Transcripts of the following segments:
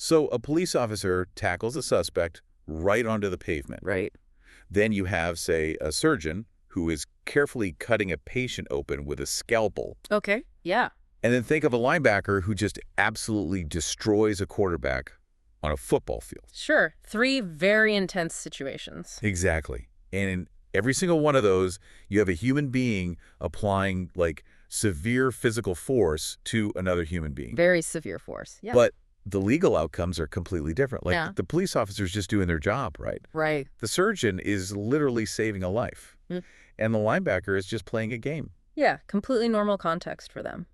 So a police officer tackles a suspect right onto the pavement. Right. Then you have, say, a surgeon who is carefully cutting a patient open with a scalpel. Okay. Yeah. And then think of a linebacker who just absolutely destroys a quarterback on a football field. Sure. 3 very intense situations. Exactly. And in every single one of those, you have a human being applying, like, severe physical force to another human being. Very severe force. Yeah. But the legal outcomes are completely different. Like, Yeah. the police officer's just doing their job, right? Right. The surgeon is literally saving a life. Mm. And the linebacker is just playing a game. Yeah. Completely normal context for them.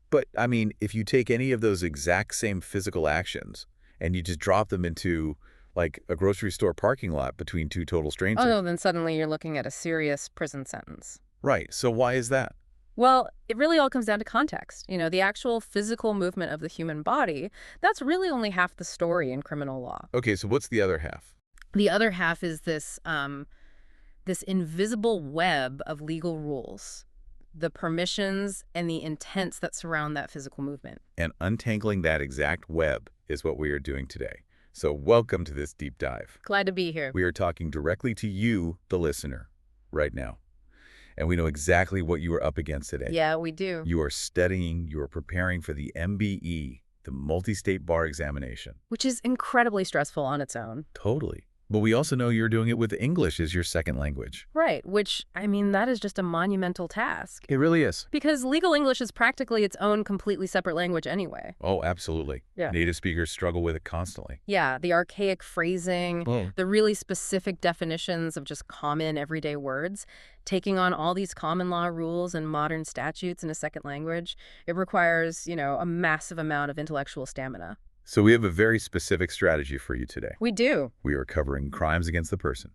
But, I mean, if you take any of those exact same physical actions and you just drop them into, like, a grocery store parking lot between 2 total strangers. Oh, no, then suddenly you're looking at a serious prison sentence. Right. So why is that? Well, it really all comes down to context. The actual physical movement of the human body, that's really only half the story in criminal law. Okay, so what's the other half? The other half is this invisible web of legal rules, the permissions and the intents that surround that physical movement. And untangling that exact web is what we are doing today. So welcome to this deep dive. Glad to be here. We are talking directly to you, the listener, right now. And we know exactly what you are up against today. Yeah, we do. You are studying, you are preparing for the MBE, the multi-state bar examination. Which is incredibly stressful on its own. Totally. But we also know you're doing it with English as your second language. Right, which, that is just a monumental task. It really is. Because legal English is practically its own completely separate language anyway. Oh, absolutely. Yeah. Native speakers struggle with it constantly. Yeah, the archaic phrasing, the really specific definitions of just common everyday words, taking on all these common law rules and modern statutes in a second language, it requires, a massive amount of intellectual stamina. So we have a very specific strategy for you today. We do. We are covering crimes against the person,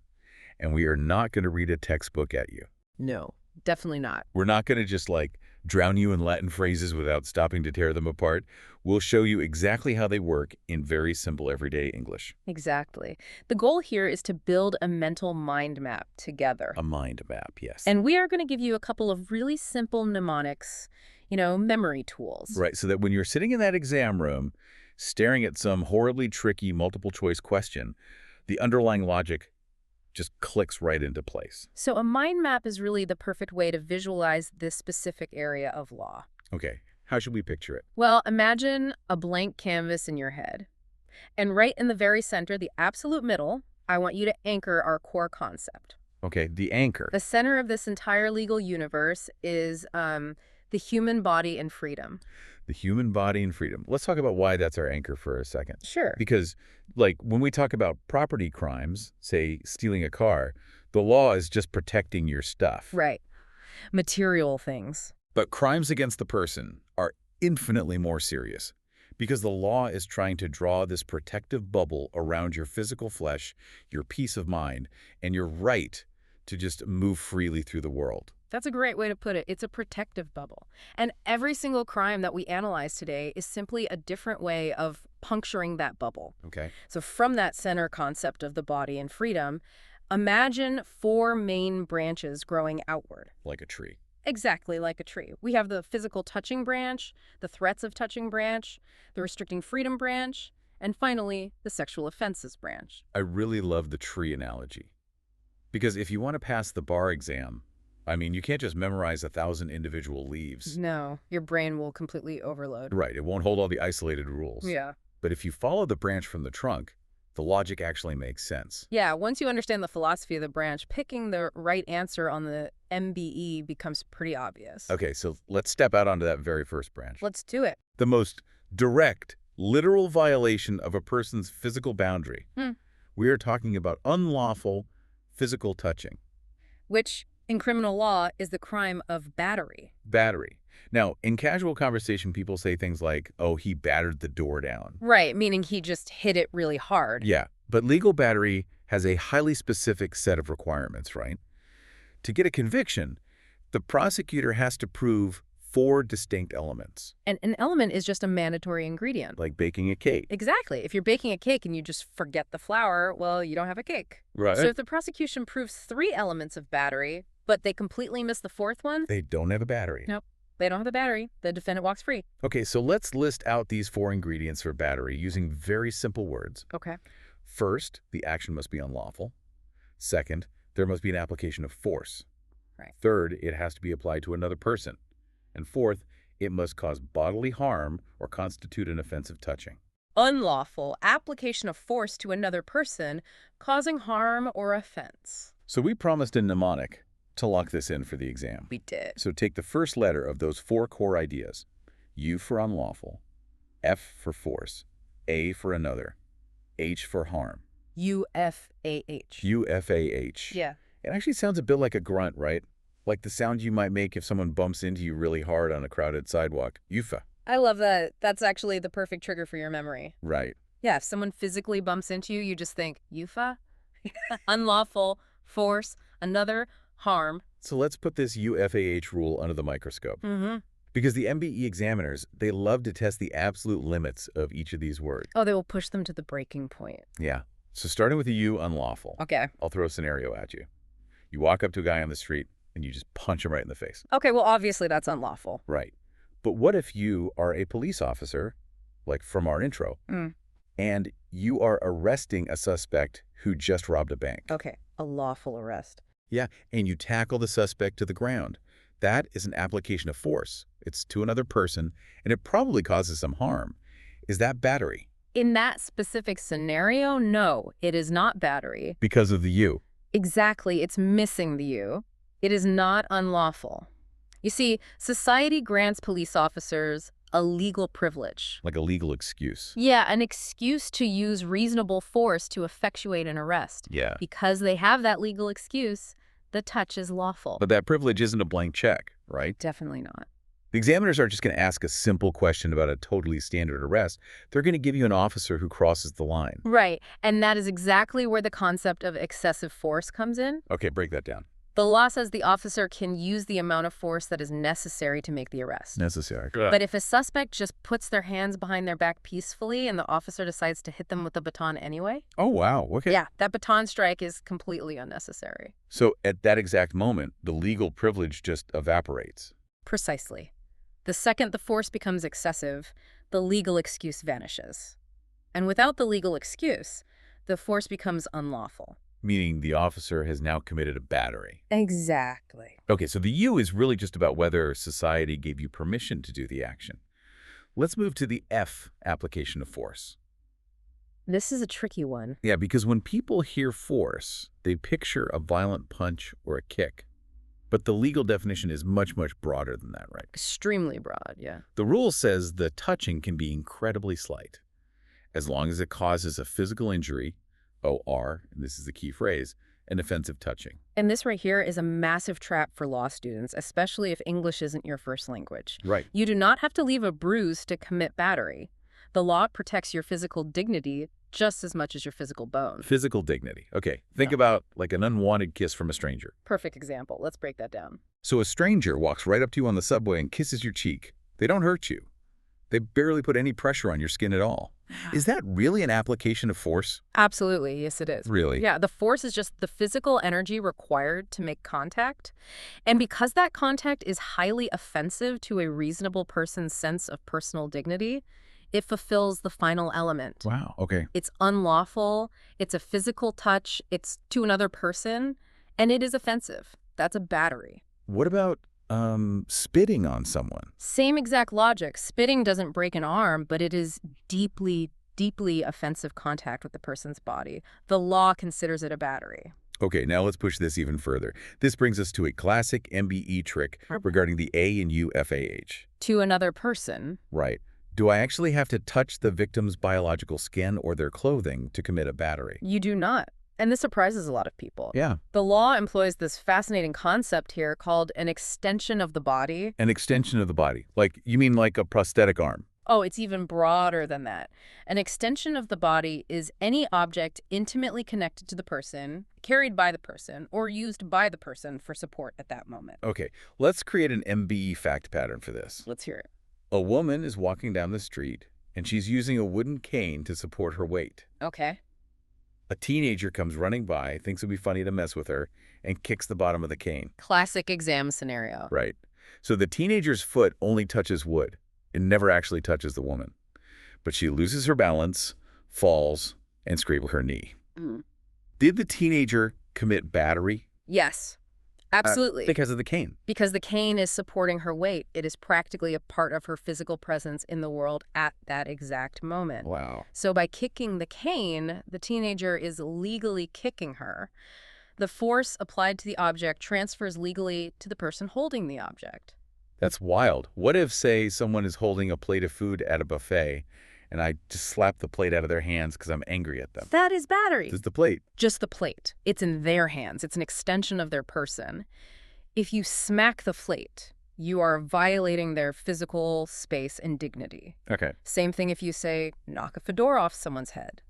and we are not going to read a textbook at you. No, definitely not. We're not going to just, like, drown you in Latin phrases without stopping to tear them apart. We'll show you exactly how they work in very simple everyday English. Exactly. The goal here is to build a mental mind map together. A mind map, yes. And we are going to give you a couple of really simple mnemonics, memory tools. Right, so that when you're sitting in that exam room, staring at some horribly tricky multiple-choice question, the underlying logic just clicks right into place. So a mind map is really the perfect way to visualize this specific area of law. Okay, how should we picture it? Well, imagine a blank canvas in your head. And right in the very center, the absolute middle, I want you to anchor our core concept. Okay, the anchor. The center of this entire legal universe is the human body and freedom. The human body and freedom. Let's talk about why that's our anchor for a second. Sure. Because, like, when we talk about property crimes, say stealing a car, the law is just protecting your stuff. Right. Material things. But crimes against the person are infinitely more serious because the law is trying to draw this protective bubble around your physical flesh, your peace of mind, and your right to just move freely through the world. That's a great way to put it. It's a protective bubble. And every single crime that we analyze today is simply a different way of puncturing that bubble. Okay. So from that center concept of the body and freedom, imagine 4 main branches growing outward. Like a tree. Exactly like a tree. We have the physical touching branch, the threats of touching branch, the restricting freedom branch, and finally, the sexual offenses branch. I really love the tree analogy. Because if you want to pass the bar exam, you can't just memorize 1,000 individual leaves. No, your brain will completely overload. Right, it won't hold all the isolated rules. Yeah. But if you follow the branch from the trunk, the logic actually makes sense. Yeah, once you understand the philosophy of the branch, picking the right answer on the MBE becomes pretty obvious. Okay, so let's step out onto that very first branch. Let's do it. The most direct, literal violation of a person's physical boundary. We are talking about unlawful physical touching. Which, in criminal law, is the crime of battery. Battery. Now, in casual conversation, people say things like, oh, he battered the door down. Right, meaning he just hit it really hard. Yeah, but legal battery has a highly specific set of requirements, right? To get a conviction, the prosecutor has to prove 4 distinct elements. And an element is just a mandatory ingredient. Like baking a cake. Exactly. If you're baking a cake and you just forget the flour, well, you don't have a cake. Right. So if the prosecution proves 3 elements of battery, but they completely miss the 4th one, They don't have a battery. Nope. They don't have the battery. The defendant walks free. Okay, so let's list out these 4 ingredients for battery using very simple words. Okay. First, the action must be unlawful. Second, there must be an application of force. Right. Third, it has to be applied to another person. And fourth, it must cause bodily harm or constitute an offensive touching. Unlawful application of force to another person causing harm or offense. So we promised a mnemonic to lock this in for the exam. We did. So take the first letter of those 4 core ideas. U for unlawful, F for force, A for another, H for harm. UFAH. UFAH. Yeah. It actually sounds a bit like a grunt, right? Like the sound you might make if someone bumps into you really hard on a crowded sidewalk. UFA. I love that. That's actually the perfect trigger for your memory. Right. Yeah, if someone physically bumps into you, you just think, UFA? Unlawful, force, another, harm. So let's put this UFAH rule under the microscope. Mm-hmm. Because the MBE examiners, they love to test the absolute limits of each of these words. Oh, they will push them to the breaking point. Yeah. So starting with the U, unlawful. Okay. I'll throw a scenario at you. You walk up to a guy on the street and you just punch him right in the face. Okay, well, obviously that's unlawful. Right. But what if you are a police officer, like from our intro, and you are arresting a suspect who just robbed a bank? Okay, a lawful arrest. Yeah, and you tackle the suspect to the ground. That is an application of force. It's to another person, and it probably causes some harm. Is that battery? In that specific scenario, no, it is not battery. Because of the U. Exactly, it's missing the U. It is not unlawful. You see, society grants police officers a legal privilege. Like a legal excuse. Yeah, an excuse to use reasonable force to effectuate an arrest. Yeah. Because they have that legal excuse, the touch is lawful. But that privilege isn't a blank check, right? Definitely not. The examiners aren't just going to ask a simple question about a totally standard arrest. They're going to give you an officer who crosses the line. Right, and that is exactly where the concept of excessive force comes in. Okay, break that down. The law says the officer can use the amount of force that is necessary to make the arrest. Necessary. But if a suspect just puts their hands behind their back peacefully and the officer decides to hit them with the baton anyway? Oh, wow. Okay. Yeah, that baton strike is completely unnecessary. So at that exact moment, the legal privilege just evaporates. Precisely. The second the force becomes excessive, the legal excuse vanishes. And without the legal excuse, the force becomes unlawful. Meaning the officer has now committed a battery. Exactly. Okay, so the U is really just about whether society gave you permission to do the action. Let's move to the F, application of force. This is a tricky one. Yeah, because when people hear force, they picture a violent punch or a kick. But the legal definition is much, much broader than that, right? Extremely broad, yeah. The rule says the touching can be incredibly slight, as long as it causes a physical injury, OR, and this is the key phrase, an offensive touching. And this right here is a massive trap for law students, especially if English isn't your first language. Right. You do not have to leave a bruise to commit battery. The law protects your physical dignity just as much as your physical bone. Physical dignity. Okay, think about like an unwanted kiss from a stranger. Perfect example. Let's break that down. So a stranger walks right up to you on the subway and kisses your cheek. They don't hurt you. They barely put any pressure on your skin at all. Is that really an application of force? Absolutely. Yes, it is. Really? Yeah, the force is just the physical energy required to make contact. And because that contact is highly offensive to a reasonable person's sense of personal dignity, it fulfills the final element. Wow, okay. It's unlawful, it's a physical touch, it's to another person, and it is offensive. That's a battery. What about spitting on someone? Same exact logic. Spitting doesn't break an arm, but it is deeply, deeply offensive contact with the person's body. The law considers it a battery. Okay, now let's push this even further. This brings us to a classic MBE trick regarding the A in UFAH. To another person. Right. Do I actually have to touch the victim's biological skin or their clothing to commit a battery? You do not. And this surprises a lot of people. Yeah. The law employs this fascinating concept here called an extension of the body. An extension of the body. Like, you mean like a prosthetic arm? Oh, it's even broader than that. An extension of the body is any object intimately connected to the person, carried by the person, or used by the person for support at that moment. Okay, let's create an MBE fact pattern for this. Let's hear it. A woman is walking down the street, and she's using a wooden cane to support her weight. Okay. A teenager comes running by, thinks it would be funny to mess with her, and kicks the bottom of the cane. Classic exam scenario. Right. So the teenager's foot only touches wood. It never actually touches the woman. But she loses her balance, falls, and scrapes her knee. Mm. Did the teenager commit battery? Yes, absolutely. Because of the cane. Because the cane is supporting her weight. It is practically a part of her physical presence in the world at that exact moment. Wow. So by kicking the cane, the teenager is legally kicking her. The force applied to the object transfers legally to the person holding the object. That's wild. What if, say, someone is holding a plate of food at a buffet, and I just slap the plate out of their hands because I'm angry at them? That is battery. It's the plate. Just the plate. It's in their hands. It's an extension of their person. If you smack the plate, you are violating their physical space and dignity. Okay. Same thing if you say, knock a fedora off someone's head.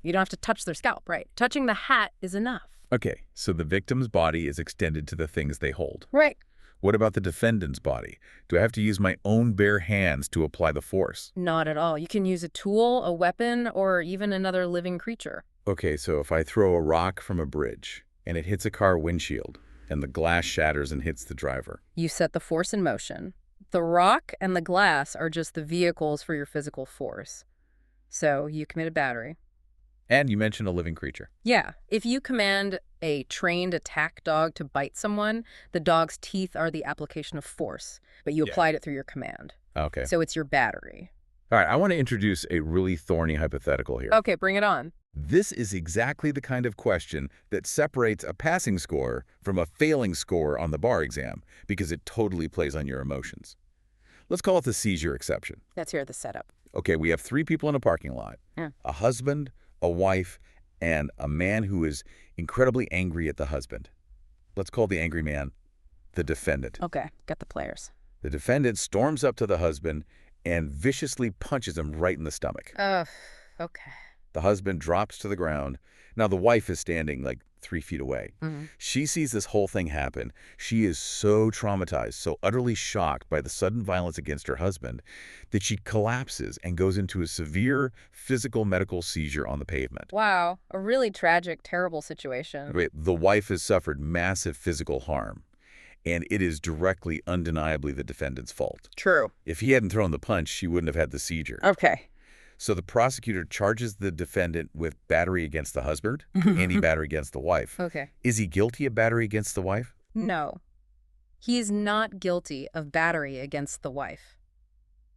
You don't have to touch their scalp, right? Touching the hat is enough. Okay, so the victim's body is extended to the things they hold. Right. What about the defendant's body? Do I have to use my own bare hands to apply the force? Not at all. You can use a tool, a weapon, or even another living creature. Okay, so if I throw a rock from a bridge and it hits a car windshield and the glass shatters and hits the driver. You set the force in motion. The rock and the glass are just the vehicles for your physical force. So you committed battery. And you mentioned a living creature. Yeah. If you command a trained attack dog to bite someone, the dog's teeth are the application of force, but you applied it through your command. Okay. So it's your battery. All right, I want to introduce a really thorny hypothetical here. Okay, bring it on. This is exactly the kind of question that separates a passing score from a failing score on the bar exam because it totally plays on your emotions. Let's call it the seizure exception. Let's hear the setup. Okay, we have 3 people in a parking lot. Yeah. A husband, a wife, and a man who is incredibly angry at the husband. Let's call the angry man the defendant. Okay, got the players. The defendant storms up to the husband and viciously punches him right in the stomach. Okay. The husband drops to the ground. Now, the wife is standing like 3 feet away. Mm-hmm. She sees this whole thing happen. She is so traumatized, so utterly shocked by the sudden violence against her husband that she collapses and goes into a severe physical medical seizure on the pavement. Wow, a really tragic, terrible situation. Wait, the wife has suffered massive physical harm, and it is directly, undeniably the defendant's fault. True. If he hadn't thrown the punch, she wouldn't have had the seizure. Okay. So the prosecutor charges the defendant with battery against the husband and battery against the wife. Okay. Is he guilty of battery against the wife? No. He is not guilty of battery against the wife.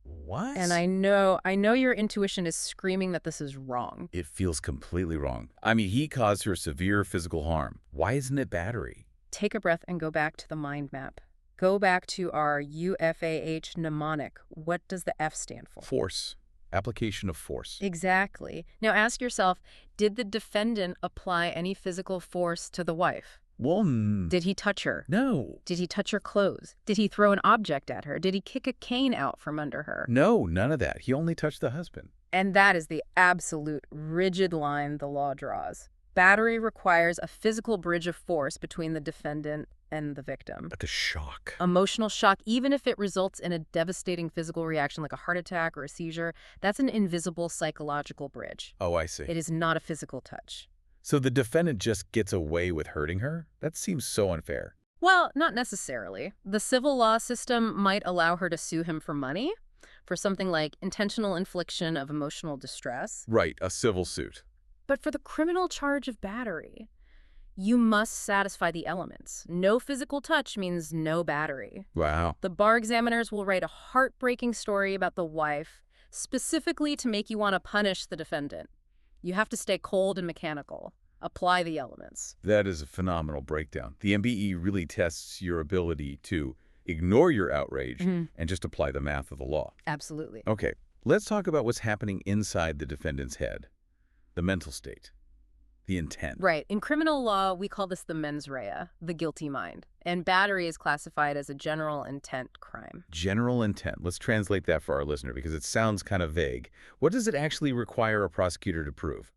What? And I know your intuition is screaming that this is wrong. It feels completely wrong. I mean, he caused her severe physical harm. Why isn't it battery? Take a breath and go back to the mind map. Go back to our UFAH mnemonic. What does the F stand for? Force. Application of force. Exactly. Now ask yourself, did the defendant apply any physical force to the wife? Well, Did he touch her? no. Did he touch her clothes? Did he throw an object at her? Did he kick a cane out from under her? No, none of that. He only touched the husband. And that is the absolute rigid line the law draws. Battery requires a physical bridge of force between the defendant and the victim. But the shock. Emotional shock, even if it results in a devastating physical reaction like a heart attack or a seizure, that's an invisible psychological bridge. Oh, I see. It is not a physical touch. So the defendant just gets away with hurting her? That seems so unfair. Well, not necessarily. The civil law system might allow her to sue him for money, for something like intentional infliction of emotional distress. Right, a civil suit. But for the criminal charge of battery, you must satisfy the elements. No physical touch means no battery. Wow. The bar examiners will write a heartbreaking story about the wife, specifically to make you want to punish the defendant. You have to stay cold and mechanical. Apply the elements. That is a phenomenal breakdown. The MBE really tests your ability to ignore your outrage and just apply the math of the law. Absolutely. Okay, let's talk about what's happening inside the defendant's head. The mental state. The intent. Right. In criminal law, we call this the mens rea, the guilty mind. And battery is classified as a general intent crime. General intent. Let's translate that for our listener because it sounds kind of vague. What does it actually require a prosecutor to prove?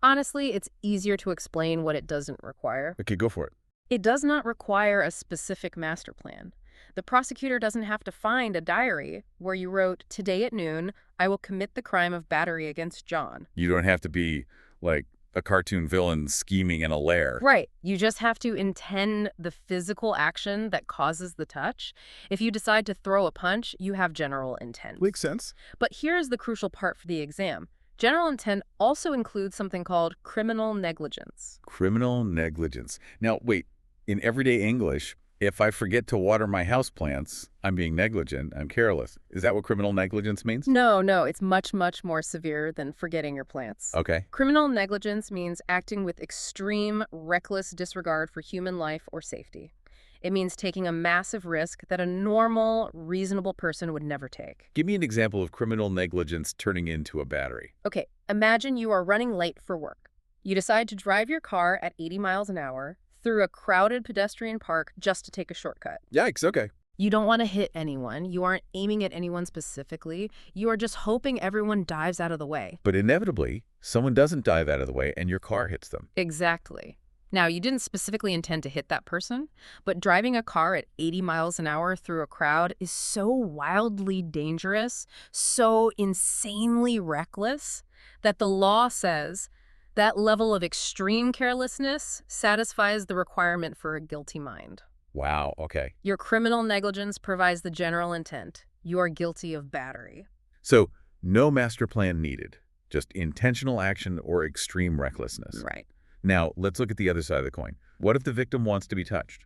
Honestly, it's easier to explain what it doesn't require. Okay, go for it. It does not require a specific master plan. The prosecutor doesn't have to find a diary where you wrote, "Today at noon, I will commit the crime of battery against John." You don't have to be, like, a cartoon villain scheming in a lair. Right. You just have to intend the physical action that causes the touch. If you decide to throw a punch, you have general intent. Makes sense. But here's the crucial part for the exam. General intent also includes something called criminal negligence. Criminal negligence. Now, wait, in everyday English, if I forget to water my houseplants, I'm being negligent, I'm careless. Is that what criminal negligence means? No, it's much, much more severe than forgetting your plants. Okay. Criminal negligence means acting with extreme, reckless disregard for human life or safety. It means taking a massive risk that a normal, reasonable person would never take. Give me an example of criminal negligence turning into a battery. Okay, imagine you are running late for work. You decide to drive your car at 80 miles an hour through a crowded pedestrian park just to take a shortcut. Yikes, okay. You don't want to hit anyone. You aren't aiming at anyone specifically. You are just hoping everyone dives out of the way. But inevitably, someone doesn't dive out of the way and your car hits them. Exactly. Now, you didn't specifically intend to hit that person, but driving a car at 80 miles an hour through a crowd is so wildly dangerous, so insanely reckless, that the law says that level of extreme carelessness satisfies the requirement for a guilty mind. Wow, okay. Your criminal negligence provides the general intent. You are guilty of battery. So, no master plan needed, just intentional action or extreme recklessness. Right. Now, let's look at the other side of the coin. What if the victim wants to be touched?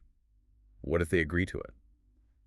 What if they agree to it?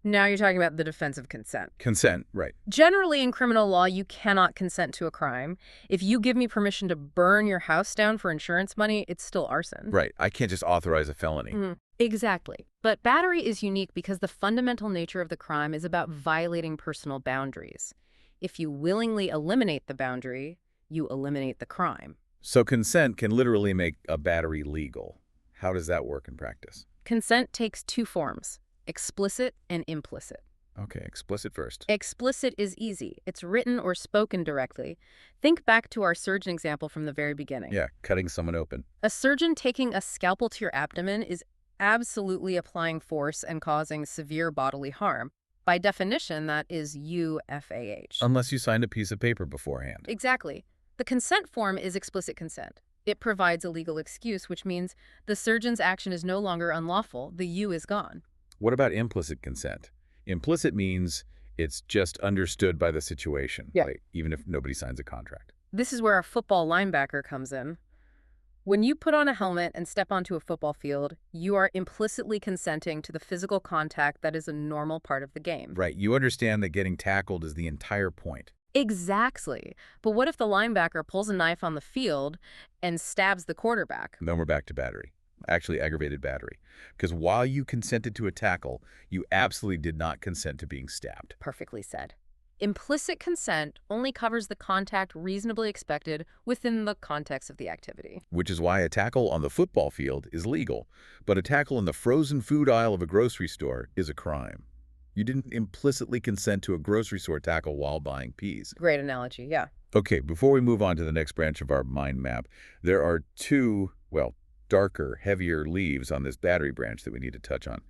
Now you're talking about the defense of consent. Consent, right. Generally, in criminal law, you cannot consent to a crime. If you give me permission to burn your house down for insurance money, it's still arson. Right. I can't just authorize a felony. Exactly. But battery is unique because the fundamental nature of the crime is about violating personal boundaries. If you willingly eliminate the boundary, you eliminate the crime. So consent can literally make a battery legal. How does that work in practice? Consent takes two forms: explicit and implicit. Okay, explicit first. Explicit is easy. It's written or spoken directly. Think back to our surgeon example from the very beginning. Yeah, cutting someone open. A surgeon taking a scalpel to your abdomen is absolutely applying force and causing severe bodily harm. By definition, that is UFAH. Unless you signed a piece of paper beforehand. Exactly. The consent form is explicit consent. It provides a legal excuse, which means the surgeon's action is no longer unlawful. The U is gone. What about implicit consent? Implicit means it's just understood by the situation, like, even if nobody signs a contract. This is where a football linebacker comes in. When you put on a helmet and step onto a football field, you are implicitly consenting to the physical contact that is a normal part of the game. Right. You understand that getting tackled is the entire point. Exactly. But what if the linebacker pulls a knife on the field and stabs the quarterback? And then we're back to battery. Actually, aggravated battery. Because while you consented to a tackle, you absolutely did not consent to being stabbed. Perfectly said. Implicit consent only covers the contact reasonably expected within the context of the activity. Which is why a tackle on the football field is legal, but a tackle in the frozen food aisle of a grocery store is a crime. You didn't implicitly consent to a grocery store tackle while buying peas. Great analogy, yeah. Okay, before we move on to the next branch of our mind map, there are two, well, darker, heavier leaves on this battery branch that we need to touch on: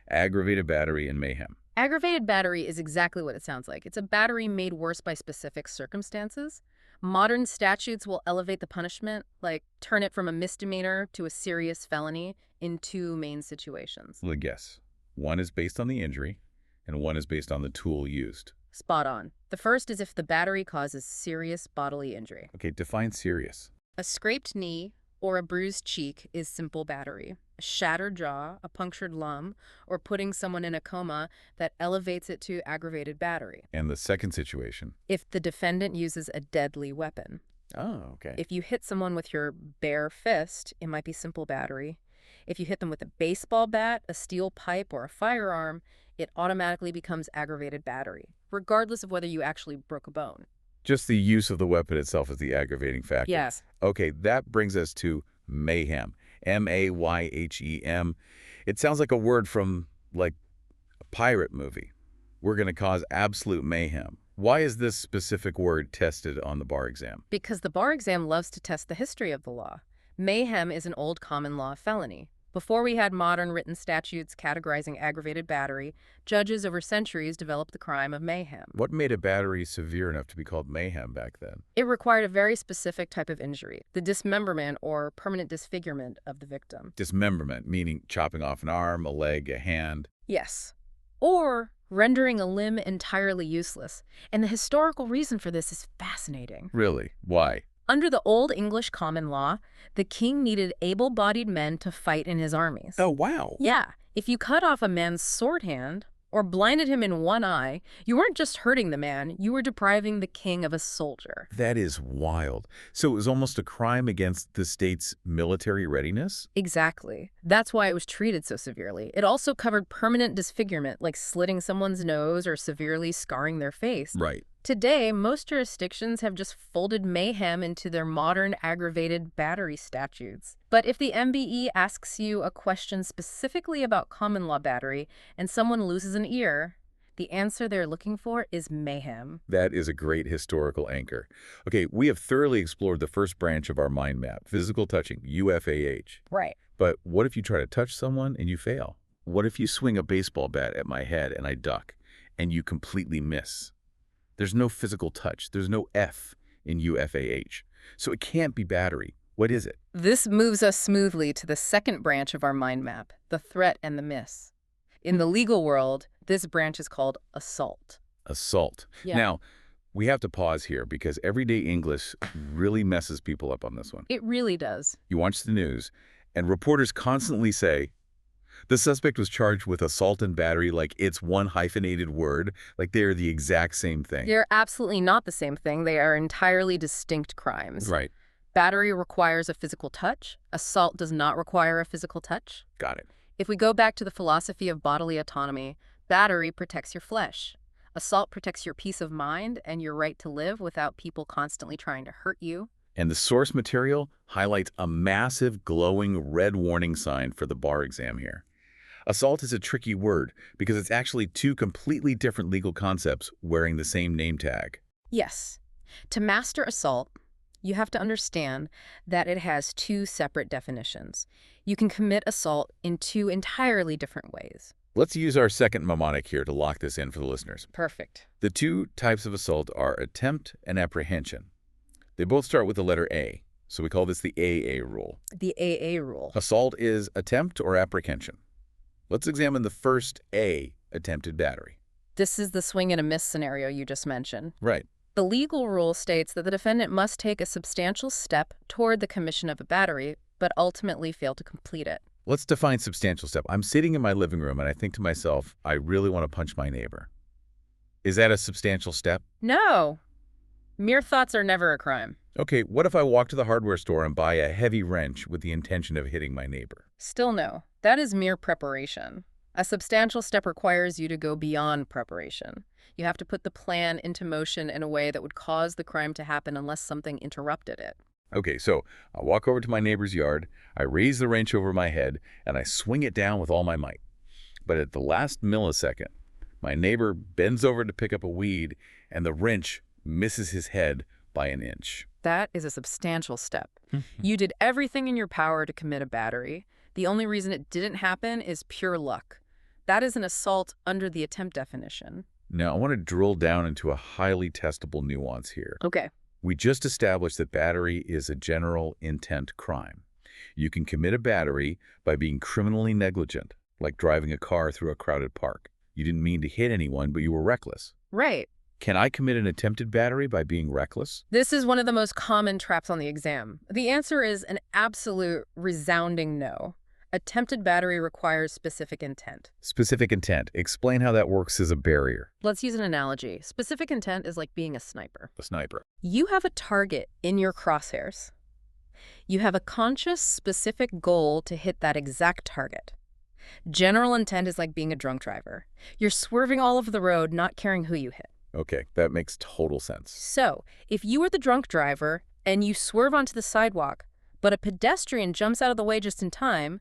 aggravated battery and mayhem. Aggravated battery is exactly what it sounds like. It's a battery made worse by specific circumstances. Modern statutes will elevate the punishment, like turn it from a misdemeanor to a serious felony, in two main situations. Well, guess. One is based on the injury, and one is based on the tool used. Spot on. The first is if the battery causes serious bodily injury. Okay, define serious. A scraped knee or a bruised cheek is simple battery. A shattered jaw, a punctured lung, or putting someone in a coma, that elevates it to aggravated battery. And the second situation? If the defendant uses a deadly weapon. Oh, okay. If you hit someone with your bare fist, it might be simple battery. If you hit them with a baseball bat, a steel pipe, or a firearm, it automatically becomes aggravated battery, regardless of whether you actually broke a bone. Just the use of the weapon itself is the aggravating factor. Yes. Okay, that brings us to mayhem. M-A-Y-H-E-M. It sounds like a word from, like, a pirate movie. We're going to cause absolute mayhem. Why is this specific word tested on the bar exam? Because the bar exam loves to test the history of the law. Mayhem is an old common law felony. Before we had modern written statutes categorizing aggravated battery, judges over centuries developed the crime of mayhem. What made a battery severe enough to be called mayhem back then? It required a very specific type of injury, the dismemberment or permanent disfigurement of the victim. Dismemberment, meaning chopping off an arm, a leg, a hand. Yes. Or rendering a limb entirely useless. And the historical reason for this is fascinating. Really? Why? Under the Old English common law, the king needed able-bodied men to fight in his armies. Oh, wow. Yeah, if you cut off a man's sword hand or blinded him in one eye, you weren't just hurting the man, you were depriving the king of a soldier. That is wild. So it was almost a crime against the state's military readiness? Exactly. That's why it was treated so severely. It also covered permanent disfigurement, like slitting someone's nose or severely scarring their face. Right. Today, most jurisdictions have just folded mayhem into their modern aggravated battery statutes. But if the MBE asks you a question specifically about common law battery and someone loses an ear, the answer they're looking for is mayhem. That is a great historical anchor. Okay, we have thoroughly explored the first branch of our mind map, physical touching, UFAH. Right. But what if you try to touch someone and you fail? What if you swing a baseball bat at my head and I duck and you completely miss? There's no physical touch. There's no F in UFAH. So it can't be battery. What is it? This moves us smoothly to the second branch of our mind map, the threat and the miss. In the legal world, this branch is called assault. Assault. Yeah. Now, we have to pause here because everyday English really messes people up on this one. It really does. You watch the news, and reporters constantly say, the suspect was charged with assault and battery like it's one hyphenated word, like they're the exact same thing. They're absolutely not the same thing. They are entirely distinct crimes. Right. Battery requires a physical touch. Assault does not require a physical touch. Got it. If we go back to the philosophy of bodily autonomy, battery protects your flesh. Assault protects your peace of mind and your right to live without people constantly trying to hurt you. And the source material highlights a massive glowing red warning sign for the bar exam here. Assault is a tricky word because it's actually two completely different legal concepts wearing the same name tag. Yes. To master assault, you have to understand that it has two separate definitions. You can commit assault in two entirely different ways. Let's use our second mnemonic here to lock this in for the listeners. Perfect. The two types of assault are attempt and apprehension. They both start with the letter A, so we call this the AA rule. The AA rule. Assault is attempt or apprehension. Let's examine the first A, attempted battery. This is the swing and a miss scenario you just mentioned. Right. The legal rule states that the defendant must take a substantial step toward the commission of a battery, but ultimately fail to complete it. Let's define substantial step. I'm sitting in my living room and I think to myself, I really want to punch my neighbor. Is that a substantial step? No. Mere thoughts are never a crime. Okay, what if I walk to the hardware store and buy a heavy wrench with the intention of hitting my neighbor? Still no. That is mere preparation. A substantial step requires you to go beyond preparation. You have to put the plan into motion in a way that would cause the crime to happen unless something interrupted it. Okay, so I walk over to my neighbor's yard, I raise the wrench over my head, and I swing it down with all my might. But at the last millisecond, my neighbor bends over to pick up a weed, and the wrench misses his head by an inch. That is a substantial step. You did everything in your power to commit a battery. The only reason it didn't happen is pure luck. That is an assault under the attempt definition. Now, I want to drill down into a highly testable nuance here. Okay. We just established that battery is a general intent crime. You can commit a battery by being criminally negligent, like driving a car through a crowded park. You didn't mean to hit anyone, but you were reckless. Right. Can I commit an attempted battery by being reckless? This is one of the most common traps on the exam. The answer is an absolute resounding no. Attempted battery requires specific intent. Specific intent. Explain how that works as a barrier. Let's use an analogy. Specific intent is like being a sniper. A sniper. You have a target in your crosshairs. You have a conscious, specific goal to hit that exact target. General intent is like being a drunk driver. You're swerving all over the road, not caring who you hit. Okay, that makes total sense. So, if you are the drunk driver and you swerve onto the sidewalk, but a pedestrian jumps out of the way just in time,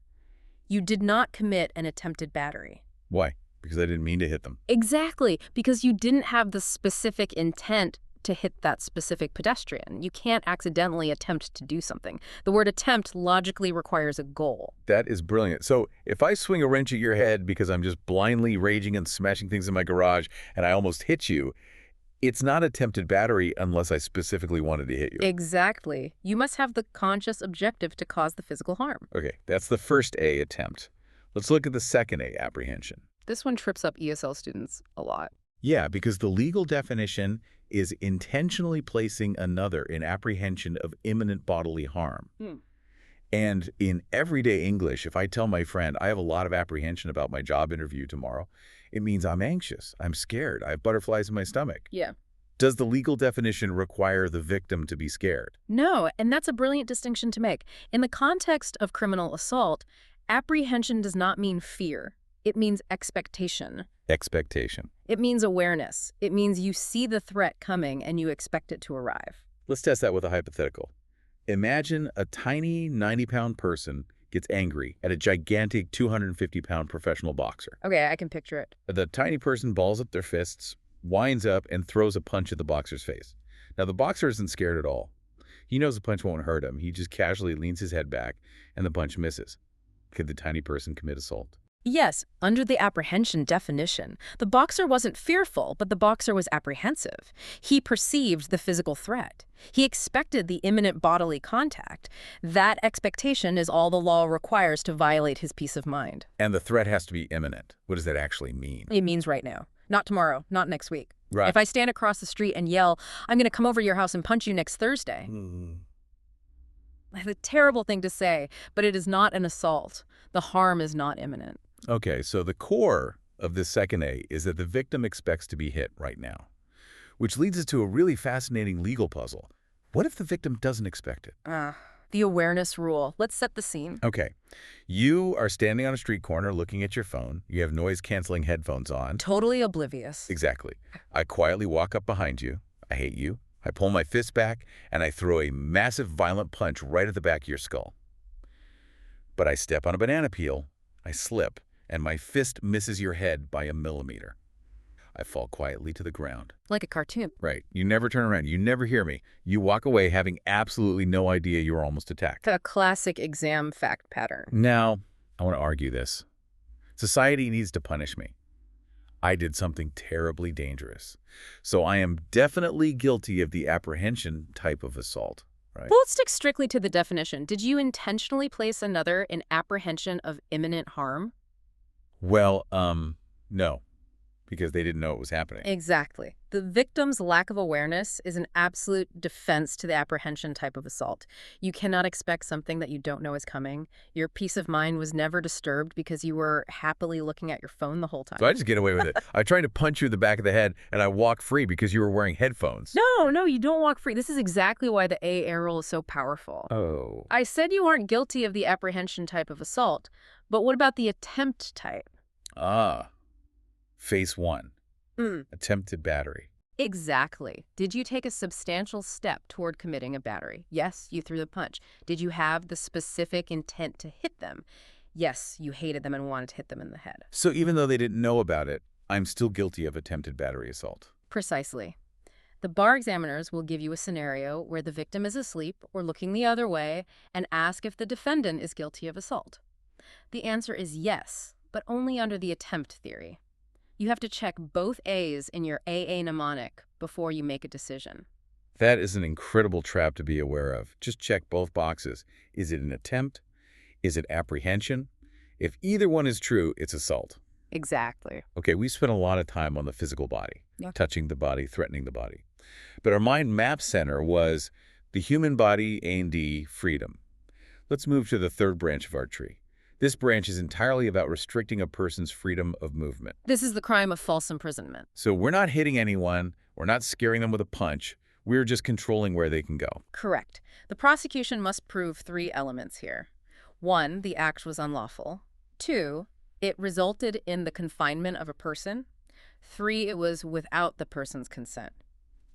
you did not commit an attempted battery. Why? Because I didn't mean to hit them. Exactly, because you didn't have the specific intent to hit that specific pedestrian. You can't accidentally attempt to do something. The word attempt logically requires a goal. That is brilliant. So if I swing a wrench at your head because I'm just blindly raging and smashing things in my garage and I almost hit you, it's not attempted battery unless I specifically wanted to hit you. Exactly. You must have the conscious objective to cause the physical harm. Okay, that's the first A, attempt. Let's look at the second A, apprehension. This one trips up ESL students a lot. Yeah, because the legal definition is intentionally placing another in apprehension of imminent bodily harm. And in everyday English, if I tell my friend I have a lot of apprehension about my job interview tomorrow, it means I'm anxious, I'm scared, I have butterflies in my stomach. Yeah. Does the legal definition require the victim to be scared? No, and that's a brilliant distinction to make. In the context of criminal assault, apprehension does not mean fear. It means expectation. Expectation. It means awareness. It means you see the threat coming and you expect it to arrive. Let's test that with a hypothetical. Imagine a tiny 90-pound person gets angry at a gigantic 250-pound professional boxer. Okay, I can picture it. The tiny person balls up their fists, winds up, and throws a punch at the boxer's face. Now, the boxer isn't scared at all. He knows the punch won't hurt him. He just casually leans his head back, and the punch misses. Could the tiny person commit assault? Yes, under the apprehension definition, the boxer wasn't fearful, but the boxer was apprehensive. He perceived the physical threat. He expected the imminent bodily contact. That expectation is all the law requires to violate his peace of mind. And the threat has to be imminent. What does that actually mean? It means right now. Not tomorrow, not next week. Right. If I stand across the street and yell, I'm going to come over to your house and punch you next Thursday. It's a terrible thing to say, but it is not an assault. The harm is not imminent. Okay, so the core of this second A is that the victim expects to be hit right now, which leads us to a really fascinating legal puzzle. What if the victim doesn't expect it? The awareness rule. Let's set the scene. Okay, you are standing on a street corner looking at your phone. You have noise-canceling headphones on. Totally oblivious. Exactly. I quietly walk up behind you. I hate you. I pull my fist back, and I throw a massive, violent punch right at the back of your skull. But I step on a banana peel, I slip, and my fist misses your head by a millimeter. I fall quietly to the ground. Like a cartoon. Right. You never turn around. You never hear me. You walk away having absolutely no idea you were almost attacked. A classic exam fact pattern. Now, I want to argue this. Society needs to punish me. I did something terribly dangerous. So I am definitely guilty of the apprehension type of assault. Right? Well, let's stick strictly to the definition. Did you intentionally place another in apprehension of imminent harm? Well, no, because they didn't know it was happening. Exactly. The victim's lack of awareness is an absolute defense to the apprehension type of assault. You cannot expect something that you don't know is coming. Your peace of mind was never disturbed because you were happily looking at your phone the whole time. So I just get away with it. I tried to punch you in the back of the head, and I walk free because you were wearing headphones. No, you don't walk free. This is exactly why the A rule is so powerful. Oh. I said you aren't guilty of the apprehension type of assault, but what about the attempt type? Phase 1. Attempted battery. Exactly. Did you take a substantial step toward committing a battery? Yes, you threw the punch. Did you have the specific intent to hit them? Yes, you hated them and wanted to hit them in the head. So even though they didn't know about it, I'm still guilty of attempted battery assault. Precisely. The bar examiners will give you a scenario where the victim is asleep or looking the other way and ask if the defendant is guilty of assault. The answer is yes, but only under the attempt theory. You have to check both A's in your AA mnemonic before you make a decision. That is an incredible trap to be aware of. Just check both boxes. Is it an attempt? Is it apprehension? If either one is true, it's assault. Exactly. Okay, we spent a lot of time on the physical body, touching the body, threatening the body. But our mind map center was the human body, A&D, freedom. Let's move to the third branch of our tree. This branch is entirely about restricting a person's freedom of movement. This is the crime of false imprisonment. So we're not hitting anyone. We're not scaring them with a punch. We're just controlling where they can go. Correct. The prosecution must prove 3 elements here. 1, the act was unlawful. 2, it resulted in the confinement of a person. 3, it was without the person's consent.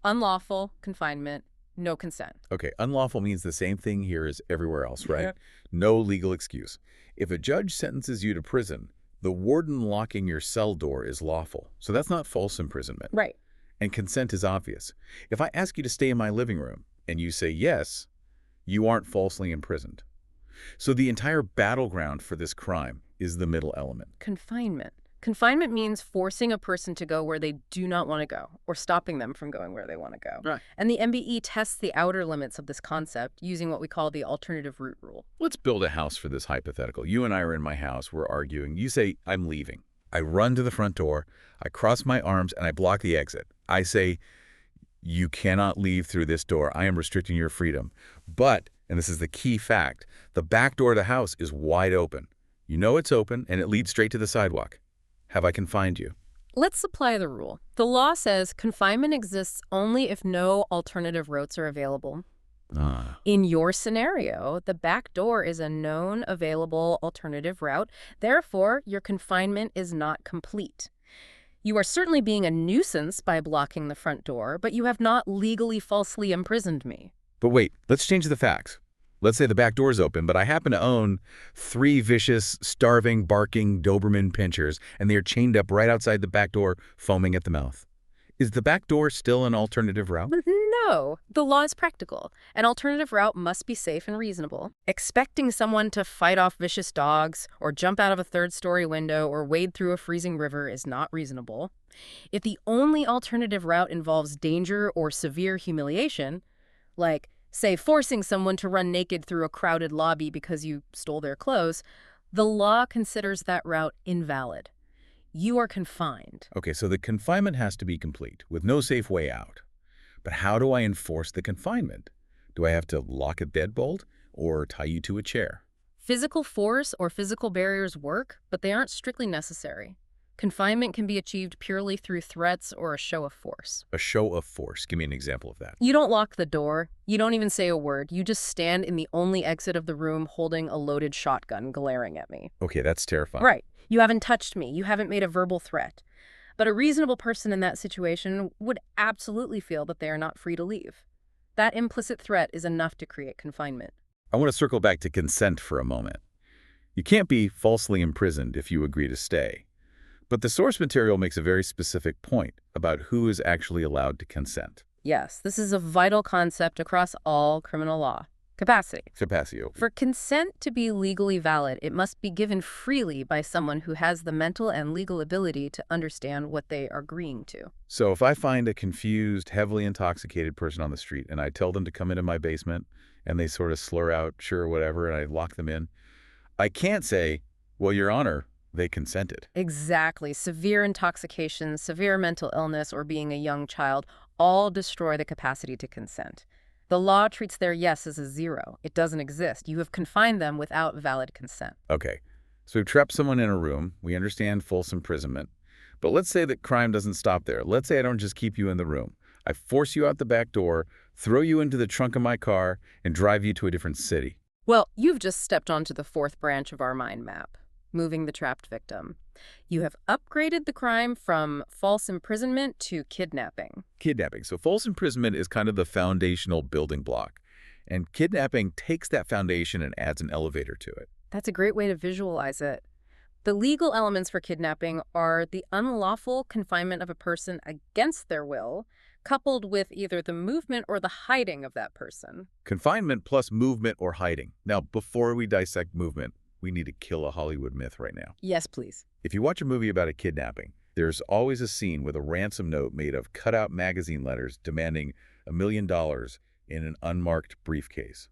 Unlawful, confinement, no consent. Okay, unlawful means the same thing here as everywhere else, right? No legal excuse. If a judge sentences you to prison, the warden locking your cell door is lawful. So that's not false imprisonment. Right. And consent is obvious. If I ask you to stay in my living room and you say yes, you aren't falsely imprisoned. So the entire battleground for this crime is the middle element. Confinement. Confinement means forcing a person to go where they do not want to go, or stopping them from going where they want to go. Right. And the MBE tests the outer limits of this concept using what we call the alternative route rule. Let's build a house for this hypothetical. You and I are in my house. We're arguing. You say, I'm leaving. I run to the front door. I cross my arms and I block the exit. I say, you cannot leave through this door. I am restricting your freedom. But, and this is the key fact, the back door of the house is wide open. You know it's open and it leads straight to the sidewalk. Have I confined you? Let's apply the rule. The law says confinement exists only if no alternative routes are available. In your scenario, the back door is a known available alternative route. Therefore, your confinement is not complete. You are certainly being a nuisance by blocking the front door, but you have not legally falsely imprisoned me. But wait, let's change the facts. Let's say the back door's open, but I happen to own 3 vicious, starving, barking Doberman pinschers, and they are chained up right outside the back door, foaming at the mouth. Is the back door still an alternative route? No, the law is practical. An alternative route must be safe and reasonable. Expecting someone to fight off vicious dogs, or jump out of a third-story window, or wade through a freezing river is not reasonable. If the only alternative route involves danger or severe humiliation, like, say, forcing someone to run naked through a crowded lobby because you stole their clothes, the law considers that route invalid. You are confined. Okay, so the confinement has to be complete, with no safe way out. But how do I enforce the confinement? Do I have to lock a deadbolt or tie you to a chair? Physical force or physical barriers work, but they aren't strictly necessary. Confinement can be achieved purely through threats or a show of force. A show of force. Give me an example of that. You don't lock the door. You don't even say a word. You just stand in the only exit of the room holding a loaded shotgun glaring at me. Okay, that's terrifying. Right. You haven't touched me. You haven't made a verbal threat. But a reasonable person in that situation would absolutely feel that they are not free to leave. That implicit threat is enough to create confinement. I want to circle back to consent for a moment. You can't be falsely imprisoned if you agree to stay. But the source material makes a very specific point about who is actually allowed to consent. Yes, this is a vital concept across all criminal law. Capacity. Capacity. For consent to be legally valid, it must be given freely by someone who has the mental and legal ability to understand what they are agreeing to. So if I find a confused, heavily intoxicated person on the street and I tell them to come into my basement and they sort of slur out, sure, whatever, and I lock them in, I can't say, well, Your Honor, they consented. Exactly. Severe intoxication, severe mental illness, or being a young child all destroy the capacity to consent. The law treats their yes as a zero. It doesn't exist. You have confined them without valid consent. Okay, so we've trapped someone in a room. We understand false imprisonment. But let's say that crime doesn't stop there. Let's say I don't just keep you in the room. I force you out the back door, throw you into the trunk of my car, and drive you to a different city. Well, you've just stepped onto the 4th branch of our mind map, moving the trapped victim. You have upgraded the crime from false imprisonment to kidnapping. Kidnapping. So false imprisonment is kind of the foundational building block. And kidnapping takes that foundation and adds an elevator to it. That's a great way to visualize it. The legal elements for kidnapping are the unlawful confinement of a person against their will, coupled with either the movement or the hiding of that person. Confinement plus movement or hiding. Now, before we dissect movement, we need to kill a Hollywood myth right now. Yes, please. If you watch a movie about a kidnapping, there's always a scene with a ransom note made of cut-out magazine letters demanding $1 million in an unmarked briefcase.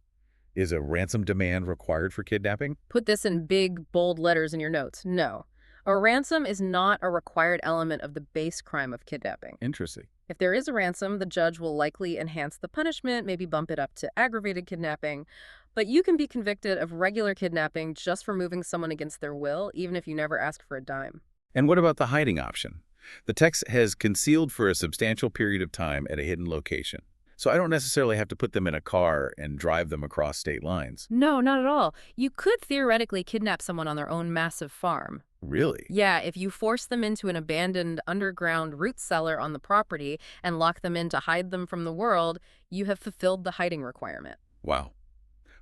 Is a ransom demand required for kidnapping? Put this in big, bold letters in your notes. No. A ransom is not a required element of the base crime of kidnapping. Interesting. If there is a ransom, the judge will likely enhance the punishment, maybe bump it up to aggravated kidnapping. But you can be convicted of regular kidnapping just for moving someone against their will, even if you never asked for a dime. And what about the hiding option? The text has concealed for a substantial period of time at a hidden location. So I don't necessarily have to put them in a car and drive them across state lines. No, not at all. You could theoretically kidnap someone on their own massive farm. Really? Yeah, if you force them into an abandoned underground root cellar on the property and lock them in to hide them from the world, you have fulfilled the hiding requirement. Wow.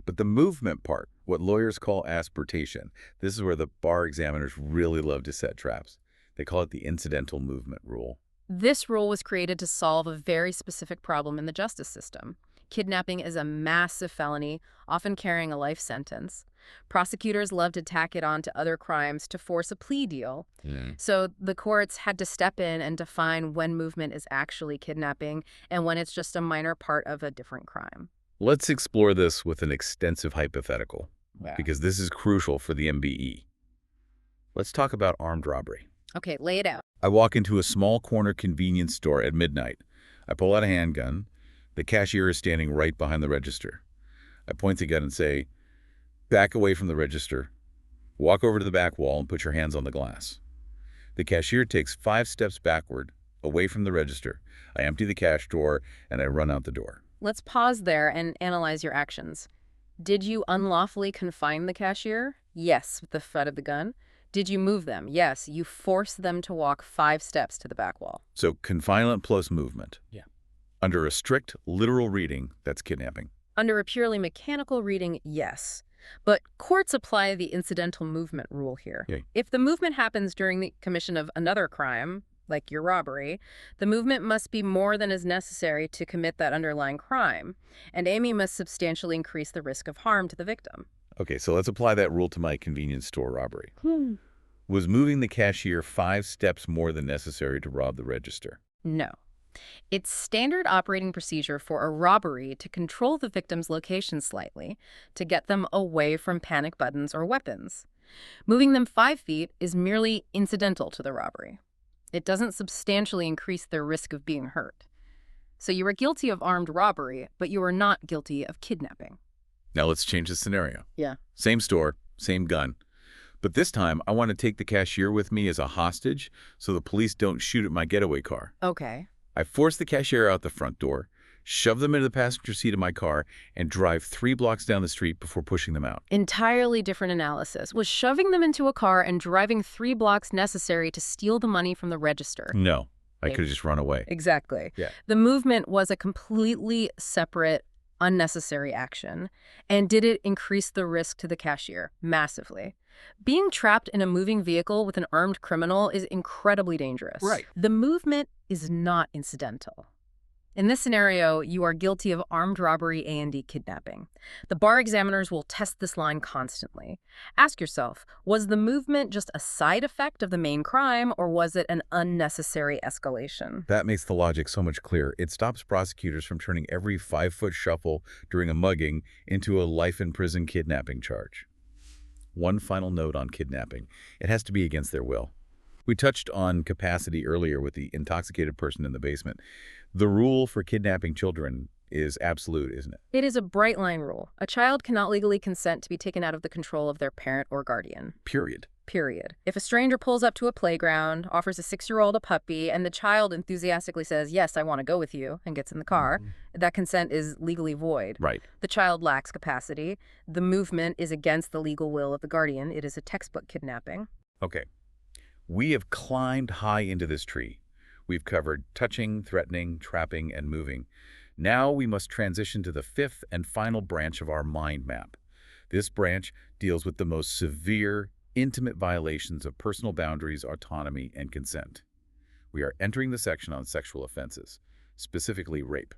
But the movement part, what lawyers call asportation, this is where the bar examiners really love to set traps. They call it the incidental movement rule. This rule was created to solve a very specific problem in the justice system. Kidnapping is a massive felony, often carrying a life sentence. Prosecutors love to tack it on to other crimes to force a plea deal. So the courts had to step in and define when movement is actually kidnapping and when it's just a minor part of a different crime. Let's explore this with an extensive hypothetical, because this is crucial for the MBE. Let's talk about armed robbery. Okay, lay it out. I walk into a small corner convenience store at midnight. I pull out a handgun. The cashier is standing right behind the register. I point the gun and say, "Back away from the register. Walk over to the back wall and put your hands on the glass." The cashier takes 5 steps backward, away from the register. I empty the cash drawer and I run out the door. Let's pause there and analyze your actions. Did you unlawfully confine the cashier? Yes, with the threat of the gun. Did you move them? Yes, you forced them to walk 5 steps to the back wall. So confinement plus movement. Yeah. Under a strict, literal reading, that's kidnapping. Under a purely mechanical reading, yes. But courts apply the incidental movement rule here. Yeah. If the movement happens during the commission of another crime, like your robbery, the movement must be more than is necessary to commit that underlying crime, and Amy must substantially increase the risk of harm to the victim. Okay, so let's apply that rule to my convenience store robbery. Was moving the cashier 5 steps more than necessary to rob the register? No. It's standard operating procedure for a robbery to control the victim's location slightly, to get them away from panic buttons or weapons. Moving them 5 feet is merely incidental to the robbery. It doesn't substantially increase their risk of being hurt. So you are guilty of armed robbery, but you are not guilty of kidnapping. Now let's change the scenario. Yeah. Same store, same gun. But this time, I want to take the cashier with me as a hostage so the police don't shoot at my getaway car. Okay. I force the cashier out the front door, shove them into the passenger seat of my car, and drive 3 blocks down the street before pushing them out. Entirely different analysis. Was shoving them into a car and driving 3 blocks necessary to steal the money from the register? No, I could have just run away. Exactly. Yeah. The movement was a completely separate, unnecessary action. And did it increase the risk to the cashier? Massively. Being trapped in a moving vehicle with an armed criminal is incredibly dangerous. Right. The movement is not incidental. In this scenario, you are guilty of armed robbery and kidnapping. The bar examiners will test this line constantly. Ask yourself, was the movement just a side effect of the main crime, or was it an unnecessary escalation? That makes the logic so much clearer. It stops prosecutors from turning every 5-foot shuffle during a mugging into a life-in-prison kidnapping charge. One final note on kidnapping. It has to be against their will. We touched on capacity earlier with the intoxicated person in the basement. The rule for kidnapping children is absolute, isn't it? It is a bright line rule. A child cannot legally consent to be taken out of the control of their parent or guardian. Period. Period. If a stranger pulls up to a playground, offers a 6-year-old a puppy, and the child enthusiastically says, "Yes, I want to go with you," and gets in the car, that consent is legally void. Right. The child lacks capacity. The movement is against the legal will of the guardian. It is a textbook kidnapping. Okay. We have climbed high into this tree. We've covered touching, threatening, trapping, and moving. Now we must transition to the 5th and final branch of our mind map. This branch deals with the most severe, intimate violations of personal boundaries, autonomy, and consent. We are entering the section on sexual offenses, specifically rape.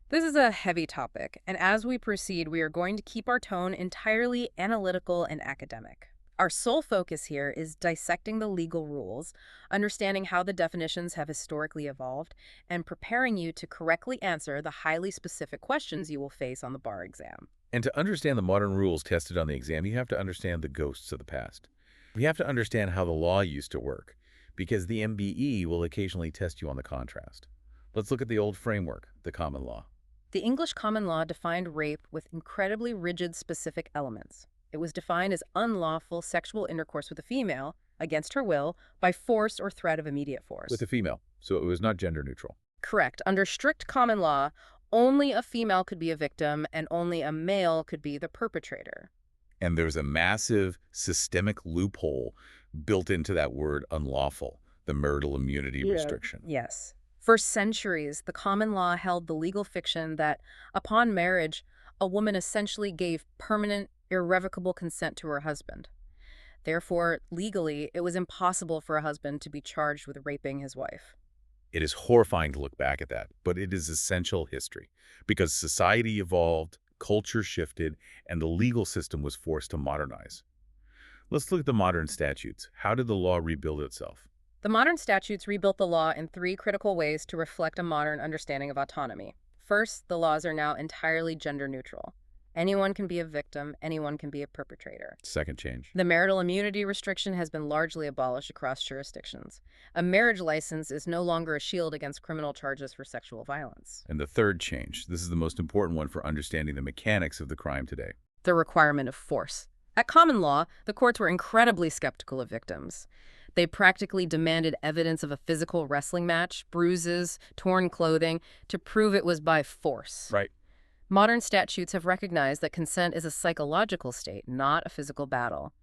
This is a heavy topic, and as we proceed, we are going to keep our tone entirely analytical and academic. Our sole focus here is dissecting the legal rules, understanding how the definitions have historically evolved, and preparing you to correctly answer the highly specific questions you will face on the bar exam. And to understand the modern rules tested on the exam, you have to understand the ghosts of the past. We have to understand how the law used to work, because the MBE will occasionally test you on the contrast. Let's look at the old framework, the common law. The English common law defined rape with incredibly rigid specific elements. It was defined as unlawful sexual intercourse with a female, against her will, by force or threat of immediate force. With a female, so it was not gender neutral. Correct. Under strict common law, only a female could be a victim and only a male could be the perpetrator. And there's a massive systemic loophole built into that word unlawful, the marital immunity restriction. Yes. For centuries, the common law held the legal fiction that upon marriage, a woman essentially gave permanent, irrevocable consent to her husband. Therefore, legally, it was impossible for a husband to be charged with raping his wife. It is horrifying to look back at that, but it is essential history because society evolved, culture shifted, and the legal system was forced to modernize. Let's look at the modern statutes. How did the law rebuild itself? The modern statutes rebuilt the law in three critical ways to reflect a modern understanding of autonomy. First, the laws are now entirely gender neutral. Anyone can be a victim, anyone can be a perpetrator. Second change. The marital immunity restriction has been largely abolished across jurisdictions. A marriage license is no longer a shield against criminal charges for sexual violence. And the third change. This is the most important one for understanding the mechanics of the crime today. The requirement of force. At common law, the courts were incredibly skeptical of victims. They practically demanded evidence of a physical wrestling match, bruises, torn clothing, to prove it was by force. Right. Modern statutes have recognized that consent is a psychological state, not a physical battle.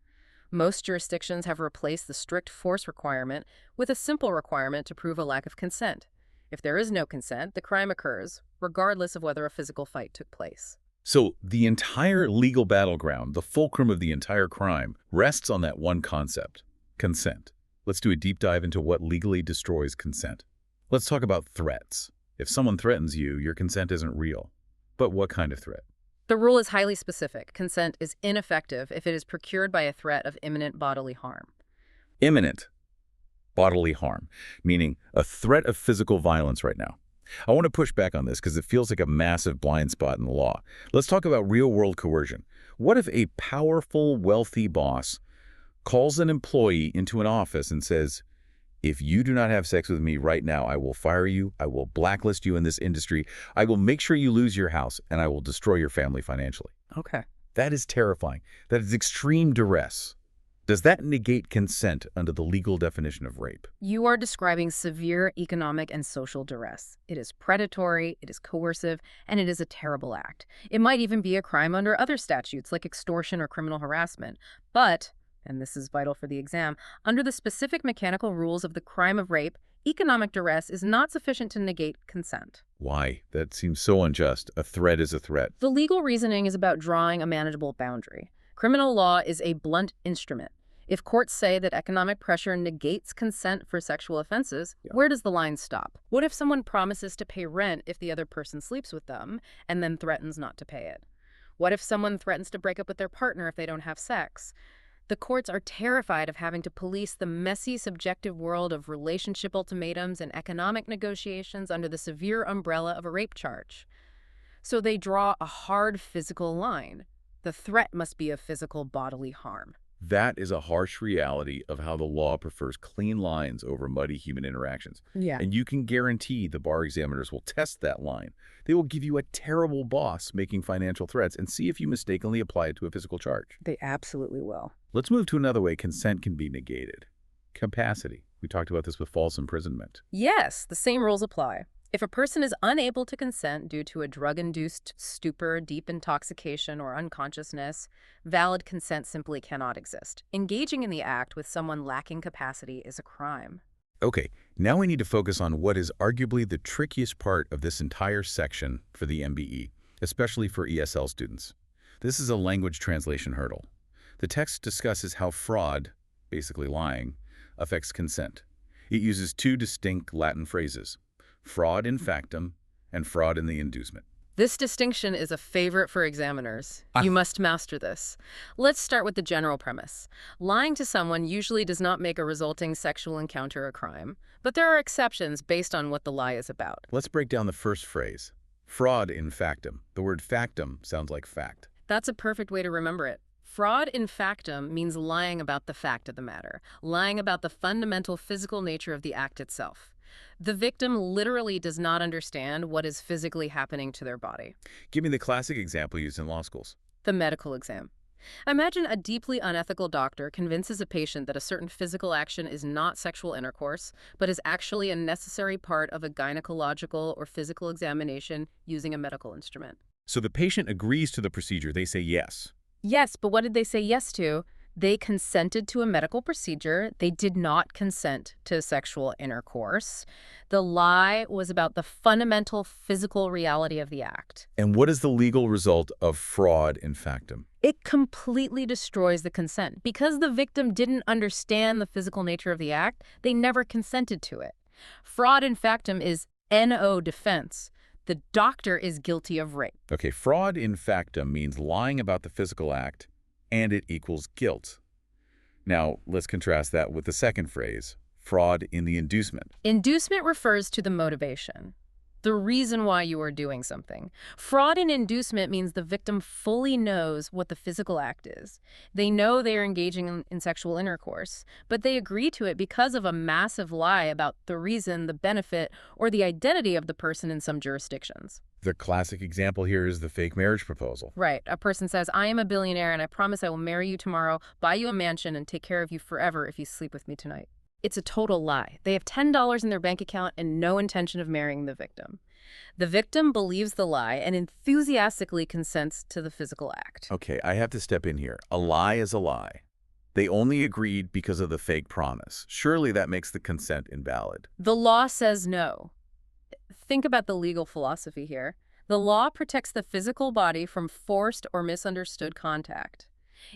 Most jurisdictions have replaced the strict force requirement with a simple requirement to prove a lack of consent. If there is no consent, the crime occurs, regardless of whether a physical fight took place. So the entire legal battleground, the fulcrum of the entire crime, rests on that one concept, consent. Let's do a deep dive into what legally destroys consent. Let's talk about threats. If someone threatens you, your consent isn't real. But what kind of threat? The rule is highly specific. Consent is ineffective if it is procured by a threat of imminent bodily harm. Imminent bodily harm, meaning a threat of physical violence right now. I want to push back on this because it feels like a massive blind spot in the law. Let's talk about real-world coercion. What if a powerful, wealthy boss calls an employee into an office and says, if you do not have sex with me right now, I will fire you, I will blacklist you in this industry, I will make sure you lose your house, and I will destroy your family financially. Okay. That is terrifying. That is extreme duress. Does that negate consent under the legal definition of rape? You are describing severe economic and social duress. It is predatory, it is coercive, and it is a terrible act. It might even be a crime under other statutes like extortion or criminal harassment. But, and this is vital for the exam, under the specific mechanical rules of the crime of rape, economic duress is not sufficient to negate consent. Why? That seems so unjust. A threat is a threat. The legal reasoning is about drawing a manageable boundary. Criminal law is a blunt instrument. If courts say that economic pressure negates consent for sexual offenses, where does the line stop? What if someone promises to pay rent if the other person sleeps with them and then threatens not to pay it? What if someone threatens to break up with their partner if they don't have sex? The courts are terrified of having to police the messy, subjective world of relationship ultimatums and economic negotiations under the severe umbrella of a rape charge. So they draw a hard physical line. The threat must be of physical bodily harm. That is a harsh reality of how the law prefers clean lines over muddy human interactions. Yeah. And you can guarantee the bar examiners will test that line. They will give you a terrible boss making financial threats and see if you mistakenly apply it to a physical charge. They absolutely will. Let's move to another way consent can be negated. Capacity. We talked about this with false imprisonment. Yes, the same rules apply. If a person is unable to consent due to a drug-induced stupor, deep intoxication, or unconsciousness, valid consent simply cannot exist. Engaging in the act with someone lacking capacity is a crime. Okay, now we need to focus on what is arguably the trickiest part of this entire section for the MBE, especially for ESL students. This is a language translation hurdle. The text discusses how fraud, basically lying, affects consent. It uses two distinct Latin phrases, fraud in factum and fraud in the inducement. This distinction is a favorite for examiners. You must master this. Let's start with the general premise. Lying to someone usually does not make a resulting sexual encounter a crime, but there are exceptions based on what the lie is about. Let's break down the first phrase, fraud in factum. The word factum sounds like fact. That's a perfect way to remember it. Fraud in factum means lying about the fact of the matter, lying about the fundamental physical nature of the act itself. The victim literally does not understand what is physically happening to their body. Give me the classic example used in law schools. The medical exam. Imagine a deeply unethical doctor convinces a patient that a certain physical action is not sexual intercourse, but is actually a necessary part of a gynecological or physical examination using a medical instrument. So the patient agrees to the procedure. They say yes. Yes, but what did they say yes to? They consented to a medical procedure. They did not consent to sexual intercourse. The lie was about the fundamental physical reality of the act. And what is the legal result of fraud in factum? It completely destroys the consent. Because the victim didn't understand the physical nature of the act, they never consented to it. Fraud in factum is NO defense. The doctor is guilty of rape. Okay, fraud in factum means lying about the physical act, and it equals guilt. Now, let's contrast that with the second phrase, fraud in the inducement. Inducement refers to the motivation, the reason why you are doing something. Fraud in inducement means the victim fully knows what the physical act is. They know they are engaging in sexual intercourse, but they agree to it because of a massive lie about the reason, the benefit, or the identity of the person in some jurisdictions. The classic example here is the fake marriage proposal. Right. A person says, I am a billionaire and I promise I will marry you tomorrow, buy you a mansion, and take care of you forever if you sleep with me tonight. It's a total lie. They have $10 in their bank account and no intention of marrying the victim. The victim believes the lie and enthusiastically consents to the physical act. Okay, I have to step in here. A lie is a lie. They only agreed because of the fake promise. Surely that makes the consent invalid. The law says no. Think about the legal philosophy here. The law protects the physical body from forced or misunderstood contact.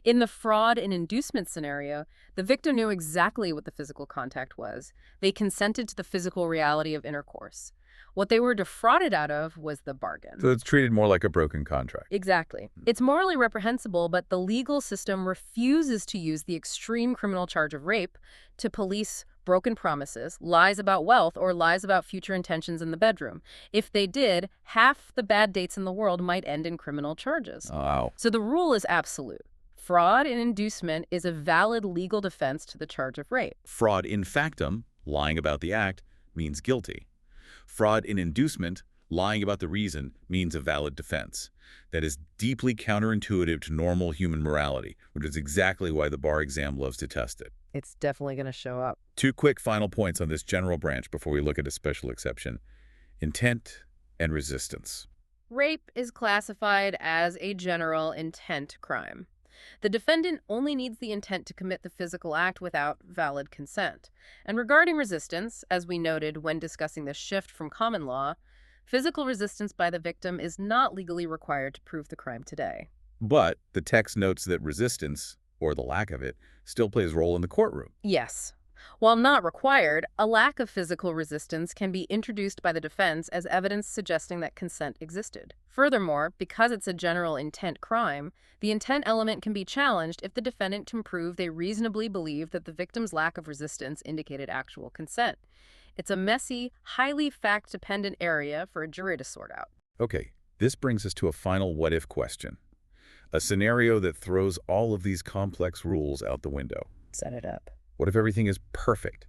In the fraud and inducement scenario, the victim knew exactly what the physical contact was. They consented to the physical reality of intercourse. What they were defrauded out of was the bargain. So it's treated more like a broken contract. Exactly. It's morally reprehensible, but the legal system refuses to use the extreme criminal charge of rape to police broken promises, lies about wealth, or lies about future intentions in the bedroom. If they did, half the bad dates in the world might end in criminal charges. Wow. So the rule is absolute. Fraud and inducement is a valid legal defense to the charge of rape. Fraud in factum, lying about the act, means guilty. Fraud in inducement, lying about the reason, means a valid defense. That is deeply counterintuitive to normal human morality, which is exactly why the bar exam loves to test it. It's definitely going to show up. 2 quick final points on this general branch before we look at a special exception. Intent and resistance. Rape is classified as a general intent crime. The defendant only needs the intent to commit the physical act without valid consent. And regarding resistance, as we noted when discussing the shift from common law, physical resistance by the victim is not legally required to prove the crime today. But the text notes that resistance, or the lack of it, still plays a role in the courtroom. Yes. While not required, a lack of physical resistance can be introduced by the defense as evidence suggesting that consent existed. Furthermore, because it's a general intent crime, the intent element can be challenged if the defendant can prove they reasonably believe that the victim's lack of resistance indicated actual consent. It's a messy, highly fact-dependent area for a jury to sort out. Okay, this brings us to a final what-if question. A scenario that throws all of these complex rules out the window. Set it up. What if everything is perfect?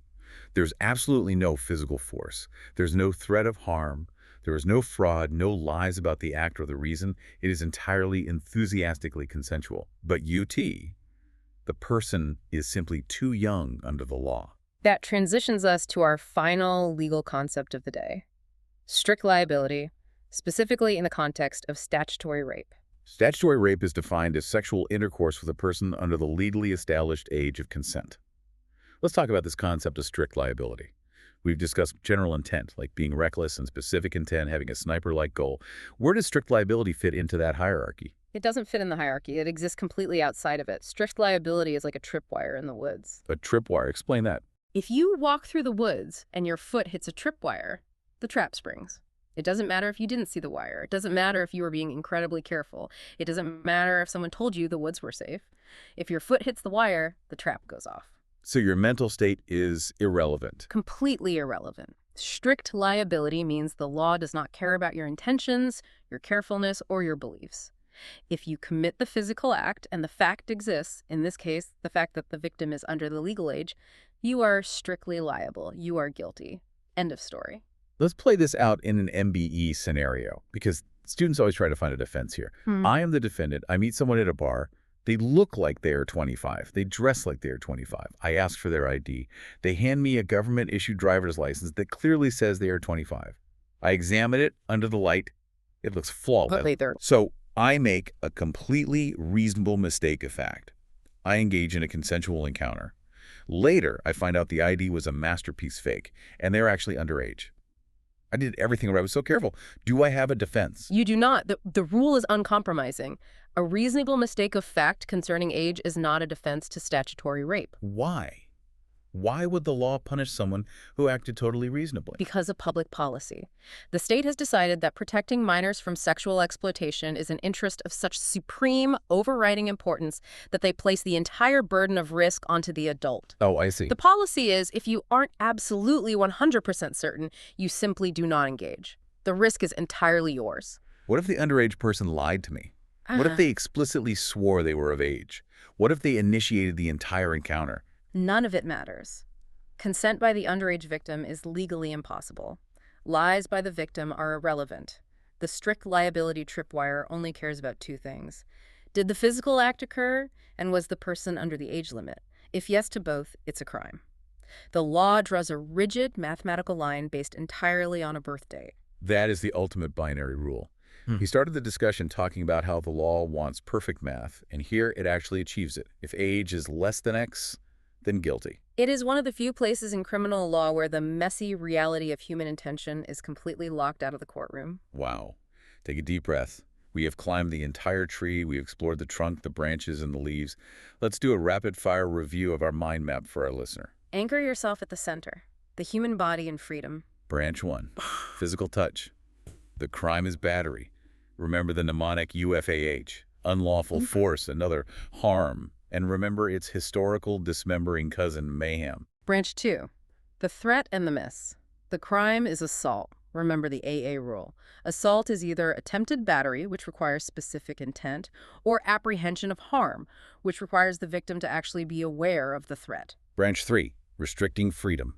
There's absolutely no physical force. There's no threat of harm. There is no fraud, no lies about the act or the reason. It is entirely enthusiastically consensual. But UT, the person is simply too young under the law. That transitions us to our final legal concept of the day. Strict liability, specifically in the context of statutory rape. Statutory rape is defined as sexual intercourse with a person under the legally established age of consent. Let's talk about this concept of strict liability. We've discussed general intent, like being reckless, and specific intent, having a sniper-like goal. Where does strict liability fit into that hierarchy? It doesn't fit in the hierarchy. It exists completely outside of it. Strict liability is like a tripwire in the woods. A tripwire, explain that. If you walk through the woods and your foot hits a tripwire, the trap springs. It doesn't matter if you didn't see the wire. It doesn't matter if you were being incredibly careful. It doesn't matter if someone told you the woods were safe. If your foot hits the wire, the trap goes off. So your mental state is irrelevant. Completely irrelevant. Strict liability means the law does not care about your intentions, your carefulness, or your beliefs. If you commit the physical act and the fact exists, in this case, the fact that the victim is under the legal age, you are strictly liable. You are guilty. End of story. Let's play this out in an MBE scenario, because students always try to find a defense here. I am the defendant. I meet someone at a bar. They look like they are 25. They dress like they are 25. I ask for their ID. They hand me a government-issued driver's license that clearly says they are 25. I examine it under the light. It looks flawless. So I make a completely reasonable mistake of fact. I engage in a consensual encounter. Later, I find out the ID was a masterpiece fake, and they're actually underage. I did everything right. I was so careful. Do I have a defense? You do not. The rule is uncompromising. A reasonable mistake of fact concerning age is not a defense to statutory rape. Why? Why would the law punish someone who acted totally reasonably? Because of public policy. The state has decided that protecting minors from sexual exploitation is an interest of such supreme, overriding importance that they place the entire burden of risk onto the adult. Oh, I see. The policy is, if you aren't absolutely 100% certain, you simply do not engage. The risk is entirely yours. What if the underage person lied to me? What if they explicitly swore they were of age? What if they initiated the entire encounter? None of it matters. Consent by the underage victim is legally impossible. Lies by the victim are irrelevant. The strict liability tripwire only cares about two things. Did the physical act occur, and was the person under the age limit? If yes to both, it's a crime. The law draws a rigid mathematical line based entirely on a birth date. That is the ultimate binary rule. He started the discussion talking about how the law wants perfect math, and here it actually achieves it. If age is less than X, then guilty. It is one of the few places in criminal law where the messy reality of human intention is completely locked out of the courtroom. Wow. Take a deep breath. We have climbed the entire tree. We've explored the trunk, the branches, and the leaves. Let's do a rapid-fire review of our mind map for our listener. Anchor yourself at the center, the human body and freedom. Branch 1, physical touch. The crime is battery. Remember the mnemonic UFAH, unlawful force, another harm. And remember its historical dismembering cousin, mayhem. Branch 2, the threat and the miss. The crime is assault. Remember the AA rule. Assault is either attempted battery, which requires specific intent, or apprehension of harm, which requires the victim to actually be aware of the threat. Branch 3, restricting freedom.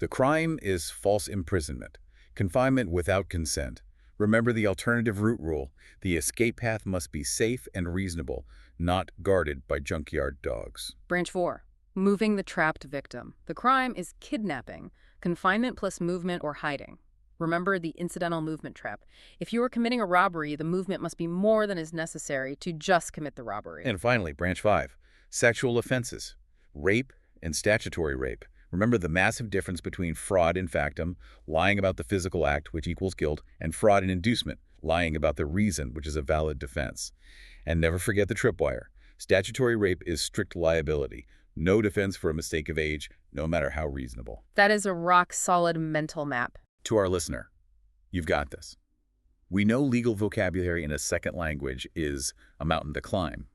The crime is false imprisonment, confinement without consent. Remember the alternative route rule. The escape path must be safe and reasonable, not guarded by junkyard dogs. Branch 4, moving the trapped victim. The crime is kidnapping, confinement plus movement or hiding. Remember the incidental movement trap. If you are committing a robbery, the movement must be more than is necessary to just commit the robbery. And finally, Branch 5, sexual offenses. Rape and statutory rape. Remember the massive difference between fraud in factum, lying about the physical act, which equals guilt, and fraud in inducement, lying about the reason, which is a valid defense. And never forget the tripwire. Statutory rape is strict liability. No defense for a mistake of age, no matter how reasonable. That is a rock-solid mental map. To our listener, you've got this. We know legal vocabulary in a second language is a mountain to climb.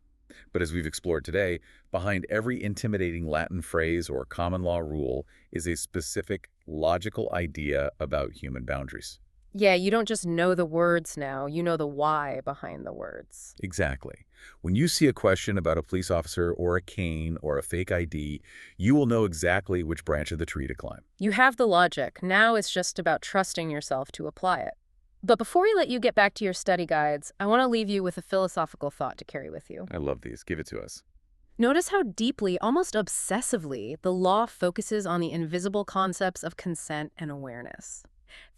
But as we've explored today, behind every intimidating Latin phrase or common law rule is a specific, logical idea about human boundaries. Yeah, you don't just know the words now, you know the why behind the words. Exactly. When you see a question about a police officer or a cane or a fake ID, you will know exactly which branch of the tree to climb. You have the logic. Now it's just about trusting yourself to apply it. But before we let you get back to your study guides, I want to leave you with a philosophical thought to carry with you. I love these. Give it to us. Notice how deeply, almost obsessively, the law focuses on the invisible concepts of consent and awareness.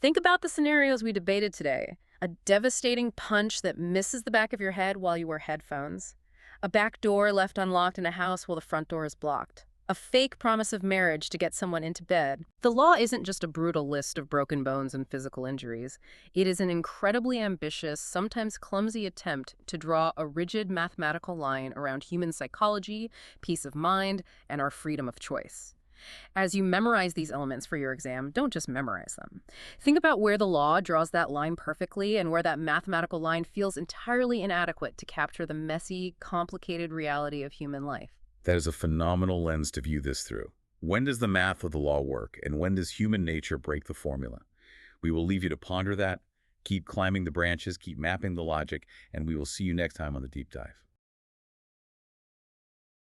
Think about the scenarios we debated today. A devastating punch that misses the back of your head while you wear headphones. A back door left unlocked in a house while the front door is blocked. A fake promise of marriage to get someone into bed. The law isn't just a brutal list of broken bones and physical injuries. It is an incredibly ambitious, sometimes clumsy attempt to draw a rigid mathematical line around human psychology, peace of mind, and our freedom of choice. As you memorize these elements for your exam, don't just memorize them. Think about where the law draws that line perfectly and where that mathematical line feels entirely inadequate to capture the messy, complicated reality of human life. That is a phenomenal lens to view this through. When does the math of the law work, and when does human nature break the formula? We will leave you to ponder that, keep climbing the branches, keep mapping the logic, and we will see you next time on The Deep Dive.